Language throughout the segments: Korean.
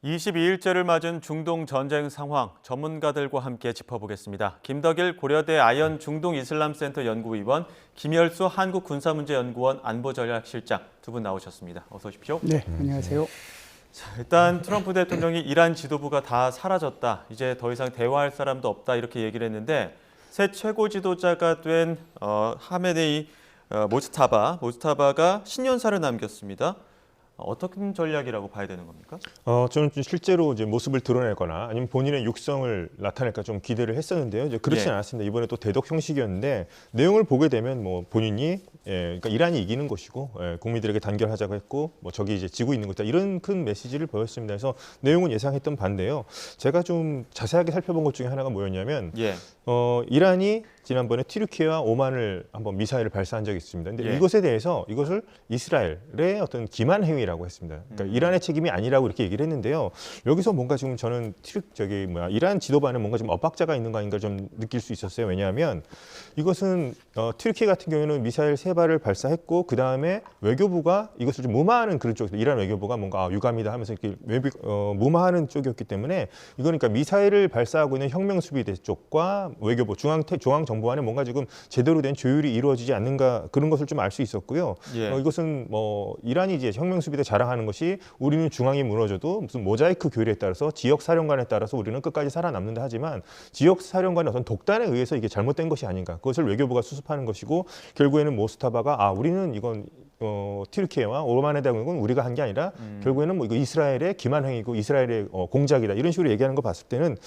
22일째를 맞은 중동 전쟁 상황 전문가들과 함께 짚어보겠습니다. 김덕일 고려대 아연 중동이슬람센터 연구위원, 김열수 한국군사문제연구원 안보전략실장 두 분 나오셨습니다. 어서 오십시오. 네, 안녕하세요. 일단 트럼프 대통령이 이란 지도부가 다 사라졌다, 이제 더 이상 대화할 사람도 없다 이렇게 얘기를 했는데 새 최고 지도자가 된 하메네이 모스타바가 신년사를 남겼습니다. 어떤 전략이라고 봐야 되는 겁니까? 저는 좀 실제로 이제 모습을 드러내거나 아니면 본인의 육성을 나타낼까 좀 기대를 했었는데요. 이제 그렇진 않았습니다. 이번에 또 대독 형식이었는데 내용을 보게 되면 뭐 본인이 그러니까 이란이 이기는 것이고 국민들에게 단결하자고 했고 뭐 적이 이제 지고 있는 것이다, 이런 큰 메시지를 보였습니다. 그래서 내용은 예상했던 반대요. 제가 좀 자세하게 살펴본 것 중에 하나가 뭐였냐면 이란이 지난번에 튀르키예와 오만을 한번 미사일을 발사한 적이 있습니다. 근데 이것에 대해서 이것을 이스라엘의 어떤 기만 행위라고 했습니다. 그러니까 이란의 책임이 아니라고 이렇게 얘기를 했는데요. 여기서 뭔가 지금 저는 이란 지도부 안에 뭔가 좀 엇박자가 있는 거 아닌가 좀 느낄 수 있었어요. 왜냐하면 이것은 튀르키예 같은 경우에는 미사일 3발을 발사했고 그 다음에 외교부가 이것을 좀 무마하는 그런 쪽이다. 이란 외교부가 뭔가 유감이다 하면서 이렇게 무마하는 쪽이었기 때문에 이거니까 미사일을 발사하고 있는 혁명수비대 쪽과 외교부 중앙정부안에 뭔가 지금 제대로 된 조율이 이루어지지 않는가, 그런 것을 좀 알 수 있었고요. 이것은 뭐 이란이 이제 혁명수비대 자랑하는 것이 우리는 중앙이 무너져도 무슨 모자이크 교율에 따라서 지역 사령관에 따라서 우리는 끝까지 살아남는다 하지만 지역 사령관의 어떤 독단에 의해서 이게 잘못된 것이 아닌가, 그것을 외교부가 수습하는 것이고 결국에는 모스타바가 우리는 이건 튀르키예와 오만에 대한 건 우리가 한 게 아니라 결국에는 뭐 이거 이스라엘의 기만 행위고 이스라엘의 공작이다, 이런 식으로 얘기하는 거 봤을 때는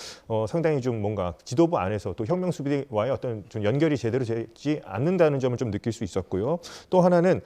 상당히 좀 뭔가 지도부 안에서 또 혁명 수비와의 어떤 좀 연결이 제대로 되지 않는다는 점을 좀 느낄 수 있었고요. 또 하나는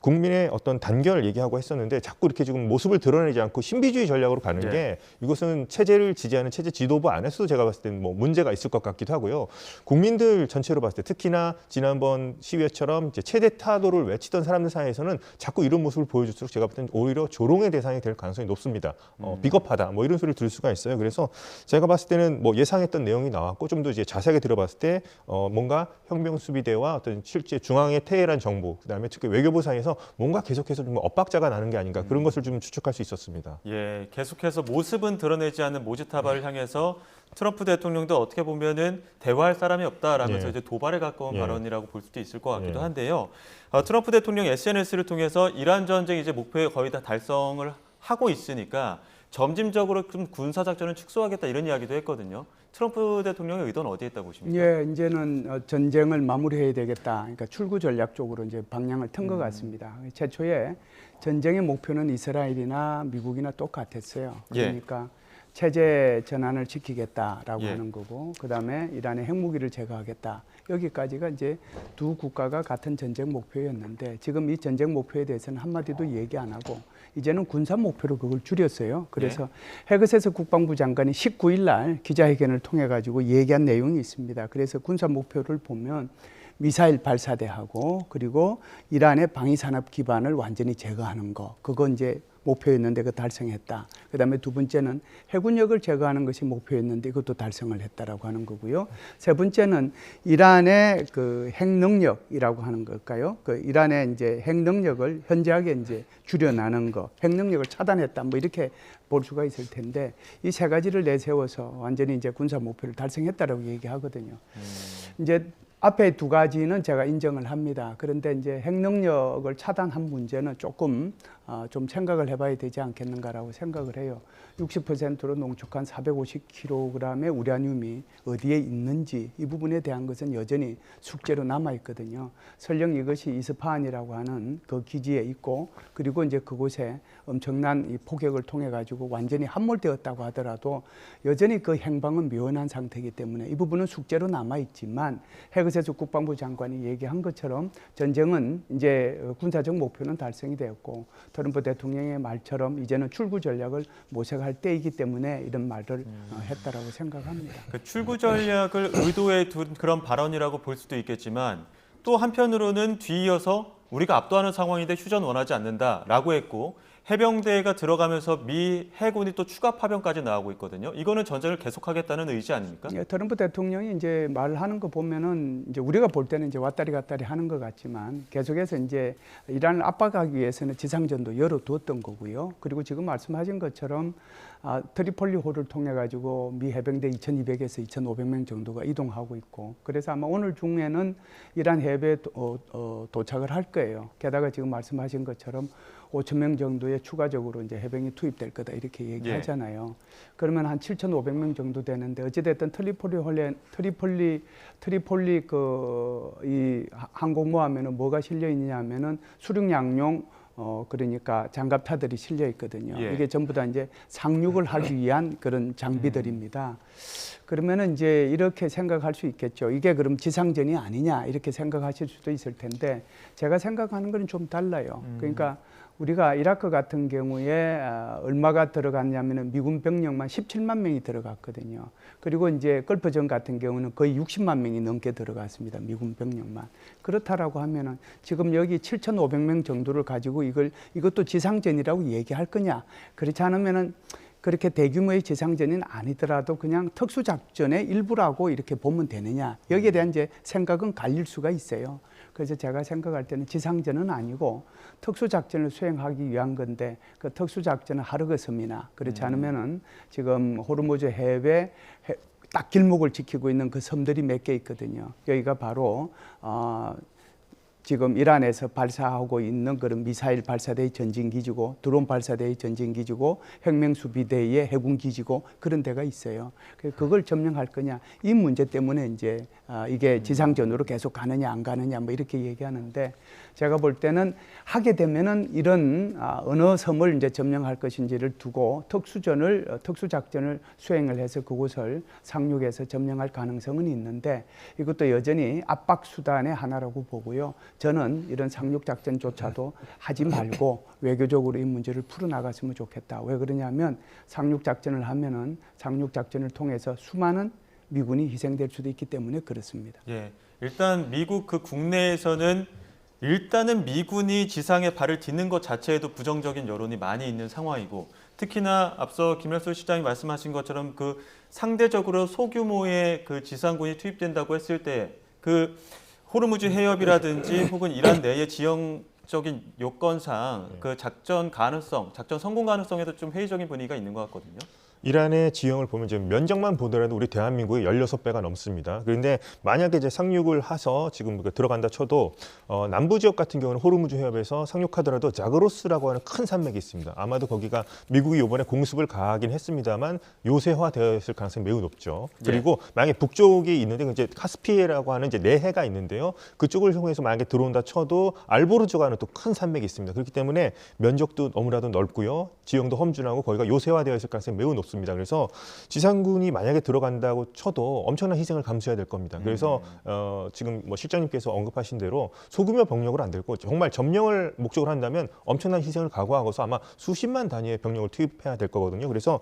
국민의 어떤 단결을 얘기하고 했었는데 자꾸 이렇게 지금 모습을 드러내지 않고 신비주의 전략으로 가는 게 이것은 체제를 지지하는 체제 지도부 안에서도 제가 봤을 때는 뭐 문제가 있을 것 같기도 하고요. 국민들 전체로 봤을 때 특히나 지난번 시위처럼 이제 최대 타도를 외치던 사람들 사이에서는 자꾸 이런 모습을 보여줄수록 제가 볼 때는 오히려 조롱의 대상이 될 가능성이 높습니다. 비겁하다, 뭐 이런 소리를 들을 수가 있어요. 그래서 제가 봤을 때는 뭐 예상했던 내용이 나왔고 좀 더 이제 자세하게 들어봤을 때 뭔가 혁명수비대와 어떤 실제 중앙의 테헤란 정부, 그다음에 특히 외교부 사이에서 뭔가 계속해서 좀 엇박자가 나는 게 아닌가, 그런 것을 좀 추측할 수 있었습니다. 계속해서 모습은 드러내지 않는 모지타바를 향해서 트럼프 대통령도 어떻게 보면은 대화할 사람이 없다라면서 이제 도발에 가까운 발언이라고 볼 수도 있을 것 같기도 한데요. 트럼프 대통령 SNS를 통해서 이란 전쟁 이제 목표에 거의 다 달성을 하고 있으니까 점진적으로 좀 군사 작전을 축소하겠다, 이런 이야기도 했거든요. 트럼프 대통령의 의도는 어디에 있다고 보십니까? 이제는 전쟁을 마무리해야 되겠다. 그러니까 출구 전략 쪽으로 이제 방향을 튼 것 같습니다. 최초에 전쟁의 목표는 이스라엘이나 미국이나 똑같았어요. 그러니까 체제 전환을 지키겠다라고 하는 거고, 그다음에 이란의 핵무기를 제거하겠다. 여기까지가 이제 두 국가가 같은 전쟁 목표였는데 지금 이 전쟁 목표에 대해서는 한마디도 얘기 안 하고 이제는 군사 목표로 그걸 줄였어요. 그래서 헤그세스 국방부 장관이 19일 날 기자회견을 통해 가지고 얘기한 내용이 있습니다. 그래서 군사 목표를 보면 미사일 발사대하고 그리고 이란의 방위산업 기반을 완전히 제거하는 거, 그건 이제 목표였는데 그 달성했다. 그다음에 두 번째는 해군력을 제거하는 것이 목표였는데 그것도 달성을 했다라고 하는 거고요. 세 번째는 이란의 그 핵 능력이라고 하는 걸까요? 그 이란의 이제 핵 능력을 현저하게 이제 줄여나는 거, 핵 능력을 차단했다, 뭐 이렇게 볼 수가 있을 텐데 이 세 가지를 내세워서 완전히 이제 군사 목표를 달성했다라고 얘기하거든요. 이제 앞에 두 가지는 제가 인정을 합니다. 그런데 이제 핵 능력을 차단한 문제는 조금 좀 생각을 해봐야 되지 않겠는가라고 생각을 해요. 60%로 농축한 450kg의 우라늄이 어디에 있는지 이 부분에 대한 것은 여전히 숙제로 남아 있거든요. 설령 이것이 이스파한이라고 하는 그 기지에 있고 그리고 이제 그곳에 엄청난 이 폭격을 통해 가지고 완전히 함몰되었다고 하더라도 여전히 그 행방은 묘연한 상태이기 때문에 이 부분은 숙제로 남아 있지만 헤그세스 국방부 장관이 얘기한 것처럼 전쟁은 이제 군사적 목표는 달성이 되었고 트럼프 대통령의 말처럼 이제는 출구 전략을 모색할 때이기 때문에 이런 말을 했다라고 생각합니다. 그 출구 전략을 의도해 둔 그런 발언이라고 볼 수도 있겠지만 또 한편으로는 뒤이어서 우리가 압도하는 상황인데 휴전 원하지 않는다라고 했고 해병대가 들어가면서 미 해군이 또 추가 파병까지 나오고 있거든요. 이거는 전쟁을 계속하겠다는 의지 아닙니까? 예, 트럼프 대통령이 이제 말하는 거 보면은 이제 우리가 볼 때는 이제 왔다리 갔다리 하는 것 같지만 계속해서 이제 이란을 압박하기 위해서는 지상전도 열어두었던 거고요. 그리고 지금 말씀하신 것처럼 트리폴리호를 통해 가지고 미 해병대 2,200에서 2,500명 정도가 이동하고 있고, 그래서 아마 오늘 중에는 이란 해변에 도착을 할 거예요. 게다가 지금 말씀하신 것처럼 5,000명 정도의 추가적으로 이제 해병이 투입될 거다 이렇게 얘기하잖아요. 그러면 한 7,500명 정도 되는데 어찌됐든 트리폴리 이 항공모함에는 뭐가 실려 있느냐면은 수륙양용 그러니까 장갑차들이 실려 있거든요. 예. 이게 전부 다 이제 상륙을 하기 위한 그런 장비들입니다. 그러면은 이제 이렇게 생각할 수 있겠죠. 이게 그럼 지상전이 아니냐 이렇게 생각하실 수도 있을 텐데 제가 생각하는 건 좀 달라요. 그러니까 우리가 이라크 같은 경우에 얼마가 들어갔냐면은 미군 병력만 17만 명이 들어갔거든요. 그리고 이제 걸프전 같은 경우는 거의 60만 명이 넘게 들어갔습니다. 미군 병력만. 그렇다라고 하면은 지금 여기 7,500명 정도를 가지고 이것도 지상전이라고 얘기할 거냐? 그렇지 않으면은 그렇게 대규모의 지상전은 아니더라도 그냥 특수작전의 일부라고 이렇게 보면 되느냐? 여기에 대한 이제 생각은 갈릴 수가 있어요. 그래서 제가 생각할 때는 지상전은 아니고 특수작전을 수행하기 위한 건데 그 특수작전은 하르그 섬이나 그렇지 않으면은 지금 호르무즈 해외 딱 길목을 지키고 있는 그 섬들이 몇 개 있거든요. 여기가 바로 지금 이란에서 발사하고 있는 그런 미사일 발사대의 전진기지고 드론 발사대의 전진기지고 혁명수비대의 해군기지고 그런 데가 있어요. 그걸 점령할 거냐 이 문제 때문에 이제 이게 지상전으로 계속 가느냐 안 가느냐 뭐 이렇게 얘기하는데 제가 볼 때는 하게 되면은 이런 어느 섬을 이제 점령할 것인지를 두고 특수작전을 수행을 해서 그곳을 상륙해서 점령할 가능성은 있는데 이것도 여전히 압박 수단의 하나라고 보고요. 저는 이런 상륙작전조차도 하지 말고 외교적으로 이 문제를 풀어나갔으면 좋겠다. 왜 그러냐면 상륙작전을 하면은 상륙작전을 통해서 수많은 미군이 희생될 수도 있기 때문에 그렇습니다. 예, 일단 미국 그 국내에서는 일단은 미군이 지상에 발을 딛는 것 자체에도 부정적인 여론이 많이 있는 상황이고 특히나 앞서 김열수 시장이 말씀하신 것처럼 그 상대적으로 소규모의 그 지상군이 투입된다고 했을 때 그 호르무즈 해협이라든지 혹은 이란 내의 지형적인 요건상 그 작전 성공 가능성에도 좀 회의적인 분위기가 있는 것 같거든요. 이란의 지형을 보면 지금 면적만 보더라도 우리 대한민국의 16배가 넘습니다. 그런데 만약에 이제 상륙을 해서 지금 들어간다 쳐도 남부 지역 같은 경우는 호르무즈 해협에서 상륙하더라도 자그로스라고 하는 큰 산맥이 있습니다. 아마도 거기가 미국이 이번에 공습을 가하긴 했습니다만 요새화되어 있을 가능성이 매우 높죠. 그리고 만약에 북쪽이 있는데 이제 카스피해라고 하는 이제 내해가 있는데요. 그쪽을 통해서 만약에 들어온다 쳐도 알보르즈가 하는 또 큰 산맥이 있습니다. 그렇기 때문에 면적도 너무나도 넓고요. 지형도 험준하고 거기가 요새화되어 있을 가능성이 매우 높습니다. 그래서 지상군이 만약에 들어간다고 쳐도 엄청난 희생을 감수해야 될 겁니다. 그래서 지금 뭐 실장님께서 언급하신 대로 소규모 병력으로 안 될 거죠. 정말 점령을 목적으로 한다면 엄청난 희생을 각오하고서 아마 수십만 단위의 병력을 투입해야 될 거거든요. 그래서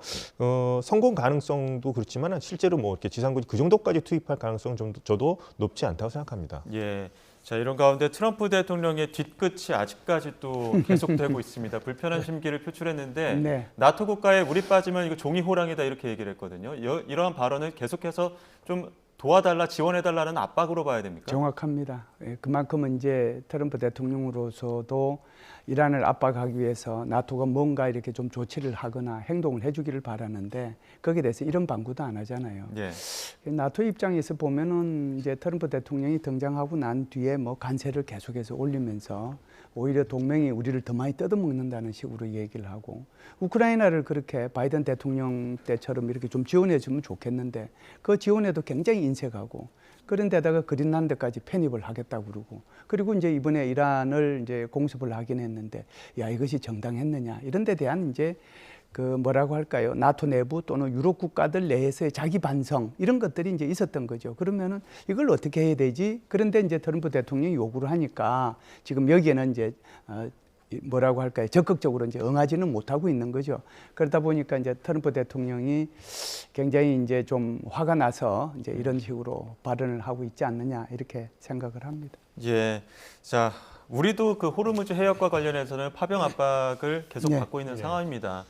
성공 가능성도 그렇지만 실제로 뭐 이렇게 지상군이 그 정도까지 투입할 가능성은 좀 저도 높지 않다고 생각합니다. 예. 자, 이런 가운데 트럼프 대통령의 뒤끝이 아직까지 또 계속되고 있습니다. 불편한 심기를 표출했는데 네. 나토 국가에 우리 빠지면 이거 종이 호랑이다 이렇게 얘기를 했거든요. 이러한 발언을 계속해서 좀 도와달라, 지원해달라는 압박으로 봐야 됩니까? 정확합니다. 예, 그만큼은 이제 트럼프 대통령으로서도 이란을 압박하기 위해서 나토가 뭔가 이렇게 좀 조치를 하거나 행동을 해주기를 바라는데 거기에 대해서 이런 방구도 안 하잖아요. 예. 나토 입장에서 보면은 이제 트럼프 대통령이 등장하고 난 뒤에 뭐 관세를 계속해서 올리면서 오히려 동맹이 우리를 더 많이 뜯어먹는다는 식으로 얘기를 하고 우크라이나를 그렇게 바이든 대통령 때처럼 이렇게 좀 지원해주면 좋겠는데 그 지원에도 굉장히 인색하고 그런데다가 그린란드까지 편입을 하겠다고 그러고 그리고 이제 이번에 이란을 이제 공습을 하긴 했는데 야 이것이 정당했느냐 이런 데 대한 이제 그 뭐라고 할까요? 나토 내부 또는 유럽 국가들 내에서의 자기 반성 이런 것들이 이제 있었던 거죠. 그러면은 이걸 어떻게 해야 되지? 그런데 이제 트럼프 대통령이 요구를 하니까 지금 여기에는 이제 뭐라고 할까요? 적극적으로 이제 응하지는 못하고 있는 거죠. 그러다 보니까 이제 트럼프 대통령이 굉장히 이제 좀 화가 나서 이제 이런 식으로 발언을 하고 있지 않느냐 이렇게 생각을 합니다. 예. 자, 우리도 그 호르무즈 해협과 관련해서는 파병 압박을 계속 네. 받고 있는 상황입니다.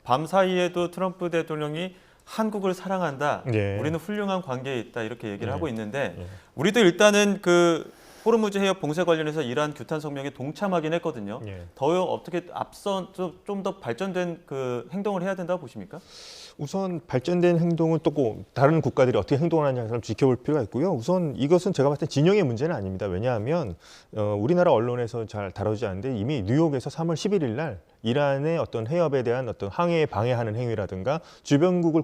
밤 사이에도 트럼프 대통령이 한국을 사랑한다. 예. 우리는 훌륭한 관계에 있다. 이렇게 얘기를 예. 하고 있는데 예. 우리도 일단은 그 호르무즈 해협 봉쇄 관련해서 이란 규탄 성명에 동참하긴 했거든요. 예. 더 어떻게 앞선 좀 더 발전된 그 행동을 해야 된다고 보십니까? 우선 발전된 행동을 또 다른 국가들이 어떻게 행동을 하느냐를 지켜볼 필요가 있고요. 우선 이것은 제가 봤을 때 진영의 문제는 아닙니다. 왜냐하면 우리나라 언론에서 잘 다루지 않는데 이미 뉴욕에서 3월 11일 날 이란의 어떤 해협에 대한 어떤 항해에 방해하는 행위라든가 주변국을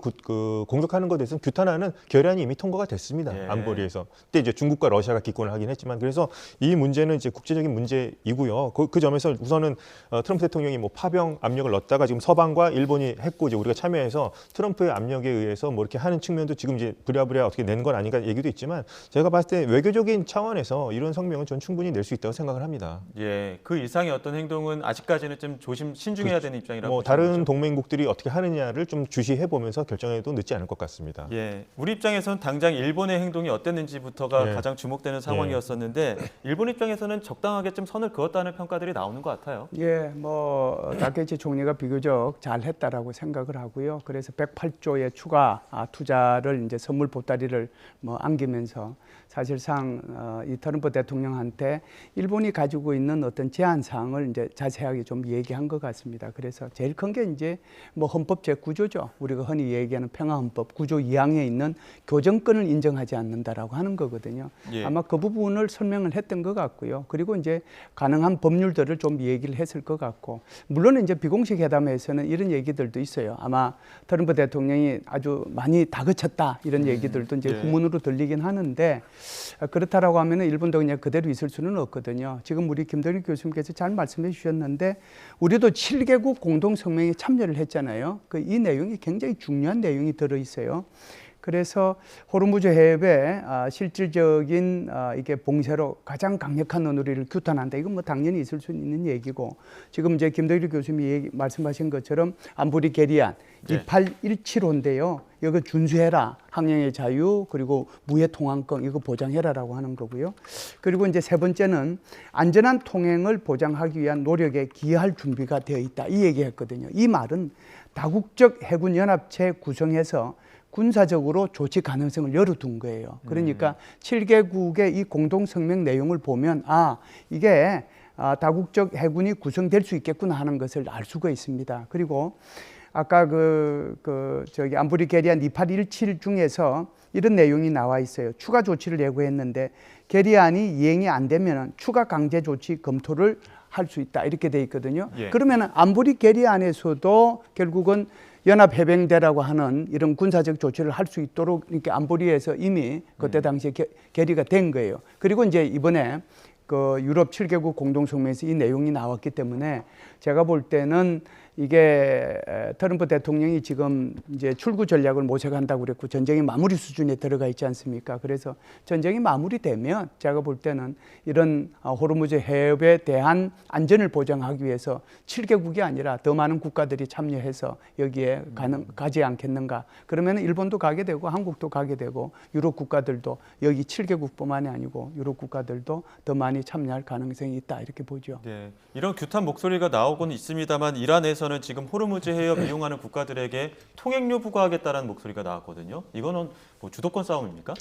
공격하는 것에 대해서 규탄하는 결의안이 이미 통과가 됐습니다. 예. 안보리에서. 그때 이제 중국과 러시아가 기권을 하긴 했지만 그래서 이 문제는 이제 국제적인 문제이고요. 그 점에서 우선은 트럼프 대통령이 뭐 파병 압력을 넣었다가 지금 서방과 일본이 했고 이제 우리가 참여해서 트럼프의 압력에 의해서 뭐 이렇게 하는 측면도 지금 이제 부랴부랴 어떻게 낸 건 아닌가 얘기도 있지만 제가 봤을 때 외교적인 차원에서 이런 성명은 전 충분히 낼 수 있다고 생각을 합니다. 예, 그 이상의 어떤 행동은 아직까지는 좀 신중해야 되는 입장이라고 뭐 보시는 다른 거죠? 동맹국들이 어떻게 하느냐를 좀 주시해 보면서 결정해도 늦지 않을 것 같습니다. 예, 우리 입장에서는 당장 일본의 행동이 어땠는지부터가 예. 가장 주목되는 상황이었었는데 일본 입장에서는 적당하게 좀 선을 그었다는 평가들이 나오는 것 같아요. 예, 뭐 다케이치 총리가 비교적 잘했다라고 생각을 하고요. 그래서 108조의 추가 투자를 이제 선물 보따리를 뭐 안기면서 사실상 이 트럼프 대통령한테 일본이 가지고 있는 어떤 제한 사항을 이제 자세하게 좀 얘기한 것 같습니다. 그래서 제일 큰 게 이제 뭐 헌법 제9조죠. 우리가 흔히 얘기하는 평화헌법 9조 2항에 있는 교정권을 인정하지 않는다라고 하는 거거든요. 예. 아마 그 부분을 설명을 했던 것 같고요. 그리고 이제 가능한 법률들을 좀 얘기를 했을 것 같고, 물론 이제 비공식 회담에서는 이런 얘기들도 있어요. 아마 트럼프 대통령이 아주 많이 다그쳤다 이런 얘기들도 이제 예. 후문으로 들리긴 하는데 그렇다라고 하면은 일본도 그냥 그대로 있을 수는 없거든요. 지금 우리 김덕일 교수님께서 잘 말씀해 주셨는데 우리도 7개국 공동성명에 참여를 했잖아요. 이 내용이 굉장히 중요한 내용이 들어 있어요. 그래서 호르무즈 해협의 실질적인 이게 봉쇄로 가장 강력한 언어리를 규탄한다. 이건 뭐 당연히 있을 수 있는 얘기고, 지금 이제 김덕일 교수님이 말씀하신 것처럼 안보리 결의안 네. 2817호인데요. 이거 준수해라. 항행의 자유 그리고 무해 통항권 이거 보장해라라고 하는 거고요. 그리고 이제 세 번째는 안전한 통행을 보장하기 위한 노력에 기여할 준비가 되어 있다. 이 얘기했거든요. 이 말은 다국적 해군 연합체 구성해서 군사적으로 조치 가능성을 열어둔 거예요. 그러니까 7개국의 이 공동성명 내용을 보면 이게 다국적 해군이 구성될 수 있겠구나 하는 것을 알 수가 있습니다. 그리고 아까 저기 안보리 결의안 2817 중에서 이런 내용이 나와 있어요. 추가 조치를 예고했는데 결의안이 이행이 안 되면 추가 강제 조치 검토를 할 수 있다 이렇게 돼 있거든요. 예. 그러면 안보리 결의안에서도 결국은 연합해병대라고 하는 이런 군사적 조치를 할 수 있도록 이렇게 안보리에서 이미 그때 당시에 결의가 된 거예요. 그리고 이제 이번에 그 유럽 7개국 공동성명에서 이 내용이 나왔기 때문에 제가 볼 때는 이게 트럼프 대통령이 지금 이제 출구 전략을 모색한다고 그랬고 전쟁이 마무리 수준에 들어가 있지 않습니까? 그래서 전쟁이 마무리되면 제가 볼 때는 이런 호르무즈 해협에 대한 안전을 보장하기 위해서 7개국이 아니라 더 많은 국가들이 참여해서 여기에 가지 않겠는가? 그러면 일본도 가게 되고 한국도 가게 되고 유럽 국가들도 여기 7개국뿐만이 아니고 유럽 국가들도 더 많이 참여할 가능성이 있다 이렇게 보죠. 네, 이런 규탄 목소리가 나오고는 있습니다만 이란에서는 지금 호르무즈 해협 이용하는 국가들에게 통행료 부과하겠다는 목소리가 나왔거든요. 이거는 뭐 주도권 싸움입니까?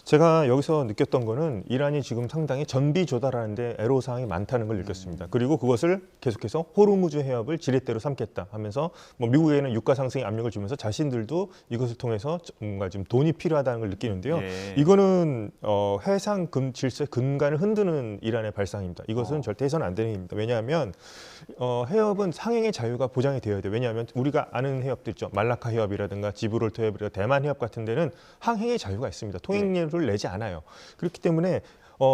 제가 여기서 느꼈던 거는 이란이 지금 상당히 전비 조달하는데 애로사항이 많다는 걸 느꼈습니다. 그리고 그것을 계속해서 호르무즈 해협을 지렛대로 삼겠다 하면서 뭐 미국에는 유가 상승의 압력을 주면서 자신들도 이것을 통해서 뭔가 지금 돈이 필요하다는 걸 느끼는데요. 예. 이거는 해상 질서 근간을 흔드는 이란의 발상입니다. 이것은 절대 해서는 안 되는 일입니다. 왜냐하면 해협은 상행의 자유가 보장이 되어야 돼요. 왜냐하면 우리가 아는 해협들 있죠. 말라카 해협이라든가 지브롤터 해협이라든가 대만 해협 같은 데는 항행의 자유가 있습니다. 통행료를 내지 않아요. 그렇기 때문에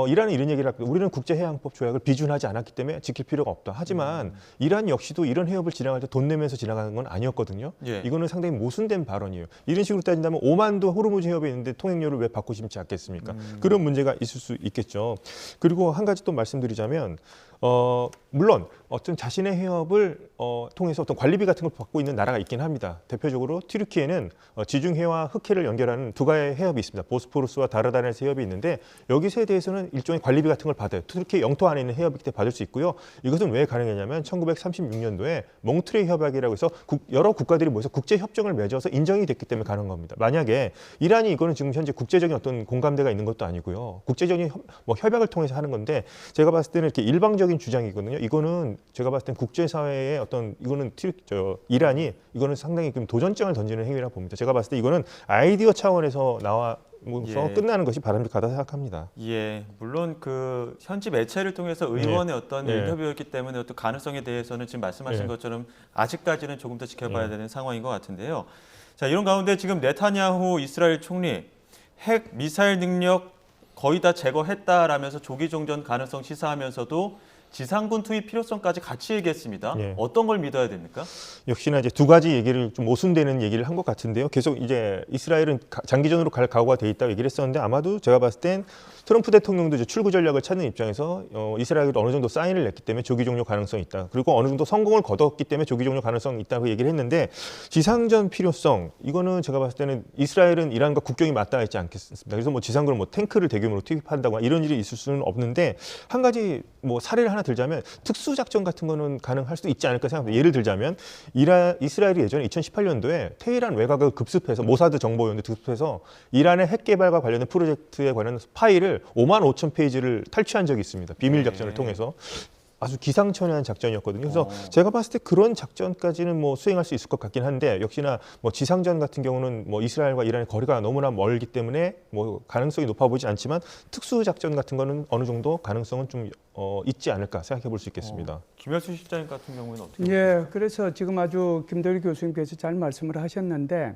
이란은 이런 얘기를 합니다. 우리는 국제해양법 조약을 비준하지 않았기 때문에 지킬 필요가 없다. 하지만 이란 역시도 이런 해협을 지나갈 때 돈 내면서 지나가는 건 아니었거든요. 예. 이거는 상당히 모순된 발언이에요. 이런 식으로 따진다면 오만도 호르무즈 해협에 있는데 통행료를 왜 받고 싶지 않겠습니까? 그런 문제가 있을 수 있겠죠. 그리고 한 가지 또 말씀드리자면 물론 어떤 자신의 해협을 통해서 어떤 관리비 같은 걸 받고 있는 나라가 있긴 합니다. 대표적으로 튀르키예는 지중해와 흑해를 연결하는 두 가의 해협이 있습니다. 보스포루스와 다르다네스 해협이 있는데 여기서에 대해서는 일종의 관리비 같은 걸 받아요. 튀르키예 영토 안에 있는 해협이기 때문에 받을 수 있고요. 이것은 왜 가능했냐면 1936년도에 몽트레이 협약이라고 해서 여러 국가들이 모여서 국제 협정을 맺어서 인정이 됐기 때문에 가능한 겁니다. 만약에 이란이 이거는 지금 현재 국제적인 어떤 공감대가 있는 것도 아니고요. 국제적인 협약을 통해서 하는 건데 제가 봤을 때는 이렇게 일방적인 주장이거든요. 이거는 제가 봤을 땐 국제사회의 어떤 이거는 이란이 이거는 상당히 좀 도전장을 던지는 행위라고 봅니다. 제가 봤을 때 이거는 아이디어 차원에서 예. 끝나는 것이 바람직하다 생각합니다. 예, 물론 그 현지 매체를 통해서 의원의 어떤 예. 인터뷰였기 때문에 어떤 가능성에 대해서는 지금 말씀하신 예. 것처럼 아직까지는 조금 더 지켜봐야 되는 상황인 것 같은데요. 자, 이런 가운데 지금 네타냐후 이스라엘 총리 핵 미사일 능력 거의 다 제거했다라면서 조기 종전 가능성 시사하면서도 지상군 투입 필요성까지 같이 얘기했습니다. 예. 어떤 걸 믿어야 됩니까? 역시나 이제 두 가지 얘기를 좀 모순되는 얘기를 한 것 같은데요. 계속 이제 이스라엘은 장기전으로 갈 각오가 돼 있다고 얘기를 했었는데 아마도 제가 봤을 땐 트럼프 대통령도 이제 출구 전략을 찾는 입장에서 이스라엘도 어느 정도 사인을 냈기 때문에 조기 종료 가능성이 있다. 그리고 어느 정도 성공을 거뒀기 때문에 조기 종료 가능성이 있다고 얘기를 했는데 지상전 필요성 이거는 제가 봤을 때는 이스라엘은 이란과 국경이 맞닿아 있지 않겠습니까? 그래서 뭐 지상군을 뭐 탱크를 대규모로 투입한다거나 이런 일이 있을 수는 없는데 한 가지 뭐 사례를 하나 들자면 특수 작전 같은 거는 가능할 수도 있지 않을까 생각합니다. 예를 들자면 이스라엘이 예전에 2018년도에 테헤란 외곽을 급습해서 모사드 정보위원회 급습해서 이란의 핵 개발과 관련된 프로젝트에 관한 파일을 5만 5천 페이지를 탈취한 적이 있습니다. 비밀 작전을 통해서. 아주 기상천외한 작전이었거든요. 그래서 제가 봤을 때 그런 작전까지는 뭐 수행할 수 있을 것 같긴 한데 역시나 뭐 지상전 같은 경우는 뭐 이스라엘과 이란의 거리가 너무나 멀기 때문에 뭐 가능성이 높아 보이지 않지만 특수 작전 같은 거는 어느 정도 가능성은 좀 있지 않을까 생각해 볼 수 있겠습니다. 김열수 실장님 같은 경우는 어떻게? 예, 그래서 지금 아주 김도일 교수님께서 잘 말씀을 하셨는데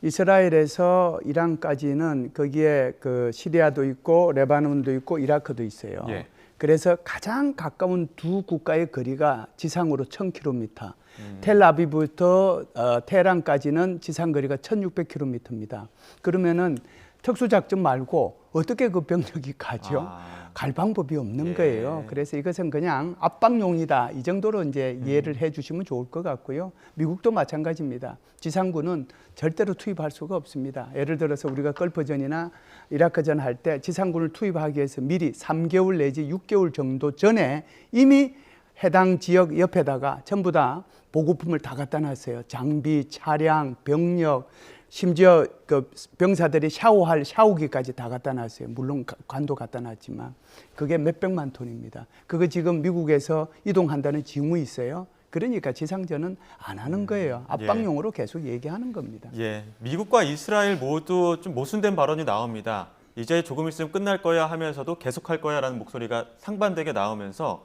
이스라엘에서 이란까지는 거기에 그 시리아도 있고 레바논도 있고 이라크도 있어요. 예. 그래서 가장 가까운 두 국가의 거리가 지상으로 1000km, 텔아비브부터 테헤란까지는 지상 거리가 1600km입니다. 그러면은 특수작전 말고 어떻게 그 병력이 가죠? 갈 방법이 없는 거예요. 그래서 이것은 그냥 압박용이다. 이 정도로 이제 이해를 해 주시면 좋을 것 같고요. 미국도 마찬가지입니다. 지상군은 절대로 투입할 수가 없습니다. 예를 들어서 우리가 걸프전이나 이라크전 할 때 지상군을 투입하기 위해서 미리 3개월 내지 6개월 정도 전에 이미 해당 지역 옆에다가 전부 다 보급품을 다 갖다 놨어요. 장비, 차량, 병력, 심지어 그 병사들이 샤워할 샤워기까지 다 갖다 놨어요. 물론 관도 갖다 놨지만 그게 몇백만 톤입니다. 그거 지금 미국에서 이동한다는 징후 있어요. 그러니까 지상전은 안 하는 거예요. 압박용으로 계속 얘기하는 겁니다. 예, 미국과 이스라엘 모두 좀 모순된 발언이 나옵니다. 이제 조금 있으면 끝날 거야 하면서도 계속할 거야라는 목소리가 상반되게 나오면서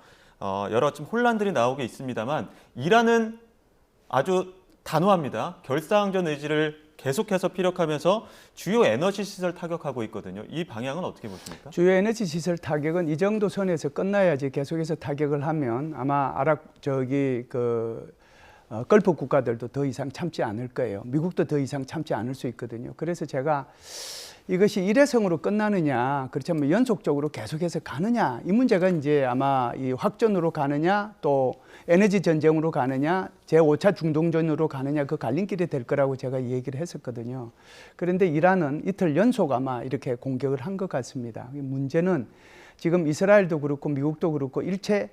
여러 좀 혼란들이 나오게 있습니다만 이란은 아주 단호합니다. 결사항전 의지를 계속해서 피력하면서 주요 에너지 시설 타격하고 있거든요. 이 방향은 어떻게 보십니까? 주요 에너지 시설 타격은 이 정도 선에서 끝나야지 계속해서 타격을 하면 아마 걸프 국가들도 더 이상 참지 않을 거예요. 미국도 더 이상 참지 않을 수 있거든요. 그래서 제가 이것이 일회성으로 끝나느냐, 그렇다면 연속적으로 계속해서 가느냐, 이 문제가 이제 아마 이 확전으로 가느냐, 또 에너지 전쟁으로 가느냐, 제5차 중동전으로 가느냐, 그 갈림길이 될 거라고 제가 얘기를 했었거든요. 그런데 이란은 이틀 연속 아마 이렇게 공격을 한 것 같습니다. 문제는 지금 이스라엘도 그렇고 미국도 그렇고 일체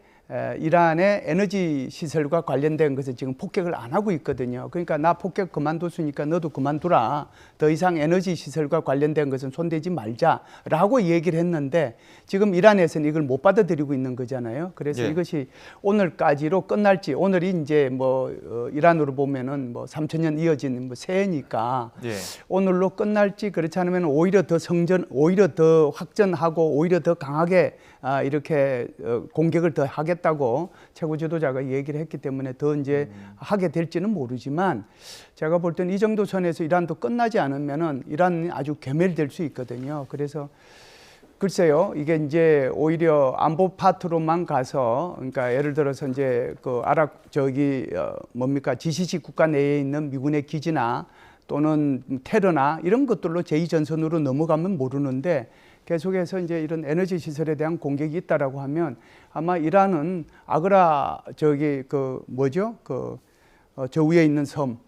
이란의 에너지 시설과 관련된 것은 지금 폭격을 안 하고 있거든요. 그러니까 나 폭격 그만뒀으니까 너도 그만두라. 더 이상 에너지 시설과 관련된 것은 손대지 말자라고 얘기를 했는데 지금 이란에서는 이걸 못 받아들이고 있는 거잖아요. 그래서 이것이 오늘까지로 끝날지, 오늘이 이제 이란으로 보면은 3000년 이어진 새해니까 오늘로 끝날지, 그렇지 않으면 오히려 더 확전하고 오히려 더 강하게 이렇게 공격을 더 하겠다고 최고 지도자가 얘기를 했기 때문에 더 이제 하게 될지는 모르지만 제가 볼 때는 이 정도 선에서 이란도 끝나지 않으면은 이란이 아주 괴멸될 수 있거든요. 그래서 글쎄요, 이게 이제 오히려 안보 파트로만 가서, 그러니까 예를 들어서 이제 GCC 국가 내에 있는 미군의 기지나 또는 테러나 이런 것들로 제2전선으로 넘어가면 모르는데 계속해서 이제 이런 에너지 시설에 대한 공격이 있다라고 하면 아마 이란은 아그라 저 위에 있는 섬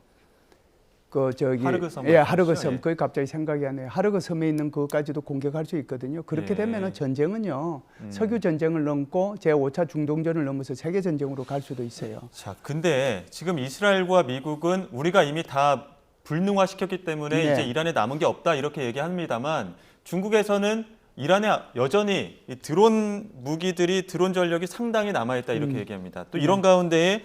하르그 섬 예, 하르그 말씀하시죠? 섬. 예. 그게 갑자기 생각이 안 나요. 하르그 섬에 있는 그것까지도 공격할 수 있거든요. 그렇게 예. 되면은 전쟁은요. 석유 전쟁을 넘고 제5차 중동전을 넘어서 세계 전쟁으로 갈 수도 있어요. 자, 근데 지금 이스라엘과 미국은 우리가 이미 다 불능화시켰기 때문에 네. 이제 이란에 남은 게 없다 이렇게 얘기합니다만 중국에서는 이란에 여전히 이 드론 무기들이 드론 전력이 상당히 남아있다 이렇게 얘기합니다. 또 이런 가운데에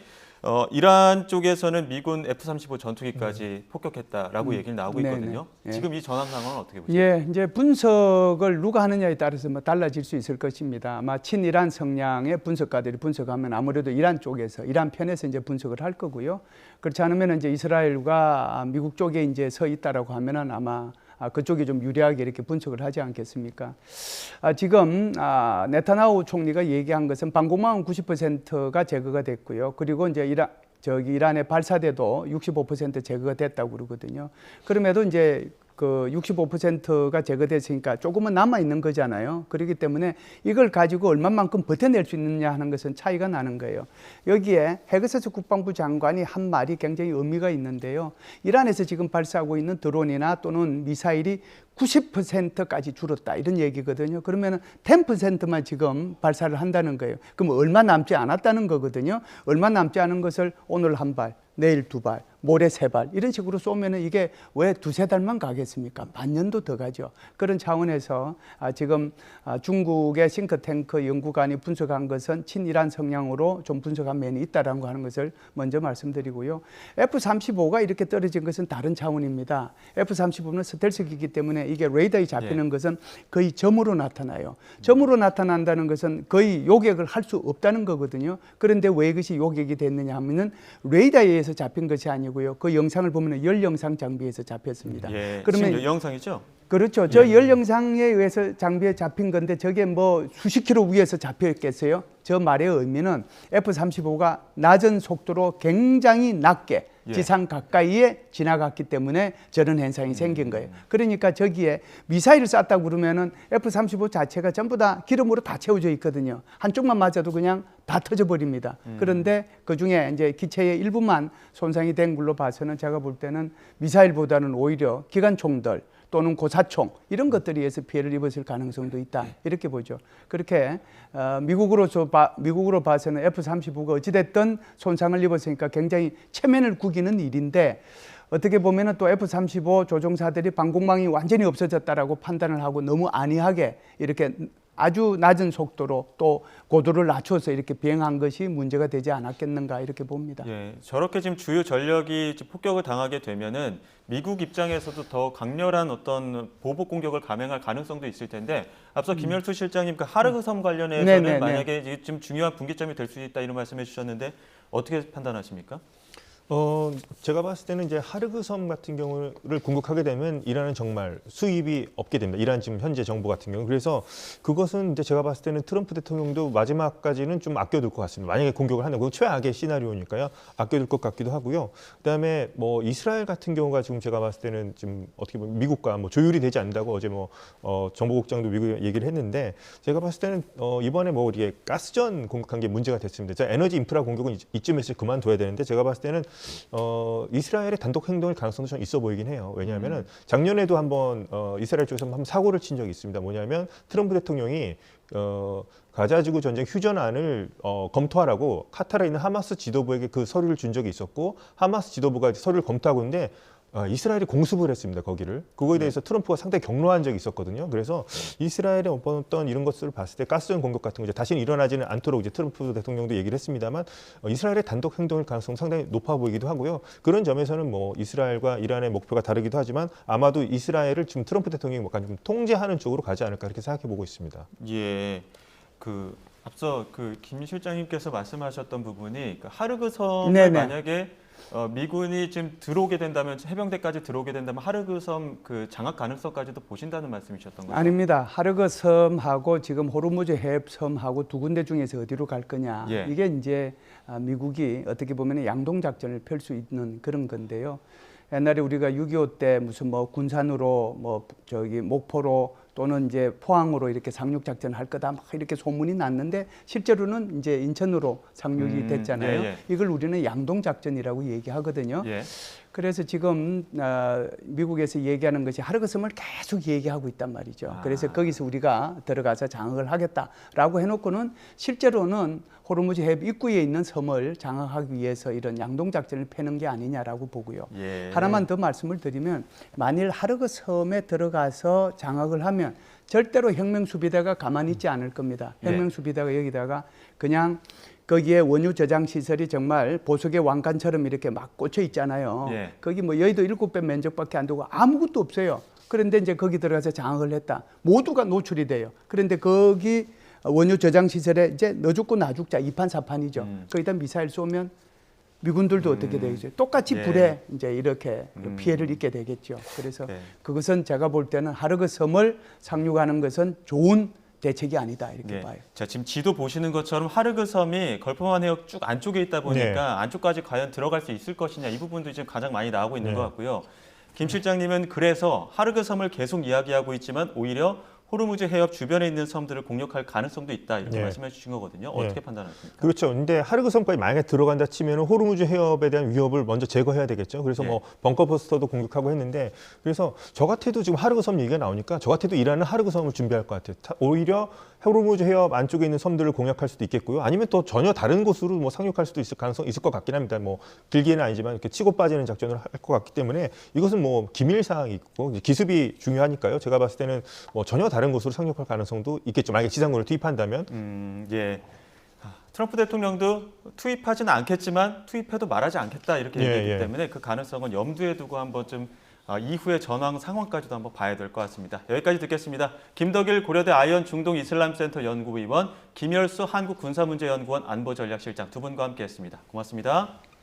이란 쪽에서는 미군 F-35 전투기까지 폭격했다라고 얘기를 나오고 네네. 있거든요. 예. 지금 이 전황 상황은 어떻게 보세요? 예, 이제 분석을 누가 하느냐에 따라서 뭐 달라질 수 있을 것입니다. 아마 친이란 성향의 분석가들이 분석하면 아무래도 이란 쪽에서, 이란 편에서 이제 분석을 할 거고요. 그렇지 않으면 이제 이스라엘과 미국 쪽에 이제 서 있다라고 하면은 아마 그쪽이 좀 유리하게 이렇게 분석을 하지 않겠습니까? 지금 네타냐후 총리가 얘기한 것은 방공망은 90%가 제거가 됐고요. 그리고 이제 이란의 발사대도 65% 제거가 됐다고 그러거든요. 그럼에도 이제 그 65%가 제거됐으니까 조금은 남아 있는 거잖아요. 그렇기 때문에 이걸 가지고 얼마만큼 버텨낼 수 있느냐 하는 것은 차이가 나는 거예요. 여기에 헤그세스 국방부 장관이 한 말이 굉장히 의미가 있는데요. 이란에서 지금 발사하고 있는 드론이나 또는 미사일이 90%까지 줄었다 이런 얘기거든요. 그러면 10%만 지금 발사를 한다는 거예요. 그럼 얼마 남지 않았다는 거거든요. 얼마 남지 않은 것을 오늘 한 발, 내일 두 발, 모레 세 발 이런 식으로 쏘면은 이게 왜 두세 달만 가겠습니까? 반년도 더 가죠. 그런 차원에서 지금 중국의 싱크탱크 연구관이 분석한 것은 친이란 성향으로 좀 분석한 면이 있다라는 거 하는 것을 먼저 말씀드리고요. F-35가 이렇게 떨어진 것은 다른 차원입니다. F-35는 스텔스기이기 때문에 이게 레이더에 잡히는 것은 거의 점으로 나타나요. 점으로 나타난다는 것은 거의 요격을 할 수 없다는 거거든요. 그런데 왜 이것이 요격이 됐느냐 하면은 레이더에 의해서 잡힌 것이 아니고요. 그 영상을 보면 열 영상 장비에서 잡혔습니다. 예, 그러면 지금 영상이죠? 그렇죠. 저 열 영상에 의해서 장비에 잡힌 건데 저게 뭐 수십 킬로 위에서 잡혔겠어요? 저 말의 의미는 F-35가 낮은 속도로 굉장히 낮게 지상 가까이에 지나갔기 때문에 저런 현상이 생긴 거예요. 그러니까 저기에 미사일을 쐈다고 그러면은 F-35 자체가 전부 다 기름으로 다 채워져 있거든요. 한쪽만 맞아도 그냥 다 터져버립니다. 그런데 그중에 이제 기체의 일부만 손상이 된 걸로 봐서는 제가 볼 때는 미사일보다는 오히려 기관총들 또는 고사총 이런 것들에 의해서 피해를 입었을 가능성도 있다 이렇게 보죠. 그렇게 미국으로 봐서는 F-35가 어찌됐든 손상을 입었으니까 굉장히 체면을 구기는 일인데 어떻게 보면은 또 F-35 조종사들이 방공망이 완전히 없어졌다라고 판단을 하고 너무 안이하게 이렇게 아주 낮은 속도로 또 고도를 낮춰서 이렇게 비행한 것이 문제가 되지 않았겠는가 이렇게 봅니다. 예, 저렇게 지금 주요 전력이 폭격을 당하게 되면은 미국 입장에서도 더 강렬한 어떤 보복 공격을 감행할 가능성도 있을 텐데 앞서 김열수 실장님 그 하르그 섬 관련해서는 네네네. 만약에 지금 중요한 분기점이 될 수 있다 이런 말씀해 주셨는데 어떻게 판단하십니까? 제가 봤을 때는 이제 하르그 섬 같은 경우를 공격하게 되면 이란은 정말 수입이 없게 됩니다. 이란 지금 현재 정부 같은 경우. 그래서 그것은 이제 제가 봤을 때는 트럼프 대통령도 마지막까지는 좀 아껴둘 것 같습니다. 만약에 공격을 하는 건 최악의 시나리오니까요. 아껴둘 것 같기도 하고요. 그다음에 뭐 이스라엘 같은 경우가 지금 제가 봤을 때는 지금 어떻게 보면 미국과 뭐 조율이 되지 않는다고 어제 정보국장도 미국 얘기를 했는데 제가 봤을 때는 이번에 뭐 이게 가스전 공격한 게 문제가 됐습니다. 자, 에너지 인프라 공격은 이쯤에서 그만둬야 되는데 제가 봤을 때는 이스라엘의 단독 행동일 가능성도 좀 있어 보이긴 해요. 왜냐하면은 작년에도 한번 이스라엘 쪽에서 한번 사고를 친 적이 있습니다. 뭐냐면 트럼프 대통령이 가자 지구 전쟁 휴전안을 검토하라고 카타르에 있는 하마스 지도부에게 그 서류를 준 적이 있었고 하마스 지도부가 서류를 검토하고 있는데 이스라엘이 공습을 했습니다. 거기를. 그거에 대해서 트럼프가 상당히 격노한 적이 있었거든요. 그래서 이스라엘의 어떤 이런 것들을 봤을 때 가스전 공격 같은 거 이제 다시는 일어나지는 않도록 이제 트럼프 대통령도 얘기를 했습니다만 이스라엘의 단독 행동일 가능성 상당히 높아 보이기도 하고요. 그런 점에서는 뭐 이스라엘과 이란의 목표가 다르기도 하지만 아마도 이스라엘을 지금 트럼프 대통령이 뭔가 좀 통제하는 쪽으로 가지 않을까 이렇게 생각해 보고 있습니다. 예, 앞서 김 실장님께서 말씀하셨던 부분이 하르그 섬을 네네. 만약에 미군이 지금 들어오게 된다면 해병대까지 들어오게 된다면 하르그 섬 장악 가능성까지도 보신다는 말씀이셨던 거죠? 아닙니다. 하르그 섬하고 지금 호르무즈 해협 섬하고 두 군데 중에서 어디로 갈 거냐. 예. 이게 이제 미국이 어떻게 보면 양동 작전을 펼 수 있는 그런 건데요. 옛날에 우리가 6.25 때 무슨 뭐 군산으로 목포로 또는 이제 포항으로 이렇게 상륙 작전을 할 거다 막 이렇게 소문이 났는데 실제로는 이제 인천으로 상륙이 됐잖아요. 예, 예. 이걸 우리는 양동 작전이라고 얘기하거든요. 예. 그래서 지금 미국에서 얘기하는 것이 하르그섬을 계속 얘기하고 있단 말이죠. 그래서 거기서 우리가 들어가서 장악을 하겠다라고 해놓고는 실제로는 호르무즈 해협 입구에 있는 섬을 장악하기 위해서 이런 양동 작전을 펴는 게 아니냐라고 보고요. 예. 하나만 더 말씀을 드리면 만일 하르그섬에 들어가서 장악을 하면 절대로 혁명수비대가 가만히 있지 않을 겁니다. 혁명수비대가 여기다가 그냥 거기에 원유 저장 시설이 정말 보석의 왕관처럼 이렇게 막 꽂혀 있잖아요. 예. 거기 뭐 여의도 7배 면적밖에 안 되고 아무것도 없어요. 그런데 이제 거기 들어가서 장악을 했다. 모두가 노출이 돼요. 그런데 거기 원유 저장 시설에 이제 너 죽고 나 죽자 이판사판이죠. 거기다 미사일 쏘면 미군들도 어떻게 되겠어요? 똑같이 예. 불에 이제 이렇게 피해를 입게 되겠죠. 그래서 네. 그것은 제가 볼 때는 하르그섬을 상륙하는 것은 좋은 대책이 아니다 이렇게 예. 봐요. 자, 지금 지도 보시는 것처럼 하르그섬이 걸프만 해역 쭉 안쪽에 있다 보니까 네. 안쪽까지 과연 들어갈 수 있을 것이냐 이 부분도 지금 가장 많이 나오고 있는 네. 것 같고요. 김 실장님은 그래서 하르그섬을 계속 이야기하고 있지만 오히려 호르무즈 해협 주변에 있는 섬들을 공격할 가능성도 있다 이렇게 네. 말씀해 주신 거거든요. 어떻게 판단하십니까? 그렇죠. 근데 하르그섬까지 만약에 들어간다 치면은 호르무즈 해협에 대한 위협을 먼저 제거해야 되겠죠. 그래서 예. 뭐 벙커버스터도 공격하고 했는데 그래서 저 같아도 지금 하르그섬 얘기가 나오니까 저 같아도 이란은 하르그섬을 준비할 것 같아요. 오히려 호르무즈 해협 안쪽에 있는 섬들을 공략할 수도 있겠고요. 아니면 또 전혀 다른 곳으로 뭐 상륙할 수도 있을 가능성 있을 것 같긴 합니다. 뭐 길게는 아니지만 이렇게 치고 빠지는 작전을 할 것 같기 때문에 이것은 뭐 기밀 사항이 있고 기습이 중요하니까요. 제가 봤을 때는 뭐 전혀 다른 곳으로 상륙할 가능성도 있겠죠. 만약에 지상군을 투입한다면. 예. 트럼프 대통령도 투입하지는 않겠지만 투입해도 말하지 않겠다 이렇게 예, 얘기했기 예. 때문에 그 가능성은 염두에 두고 한번 좀 이후의 전황 상황까지도 한번 봐야 될 것 같습니다. 여기까지 듣겠습니다. 김덕일 고려대 아이언 중동 이슬람센터 연구위원, 김열수 한국군사문제연구원 안보전략실장 두 분과 함께했습니다. 고맙습니다.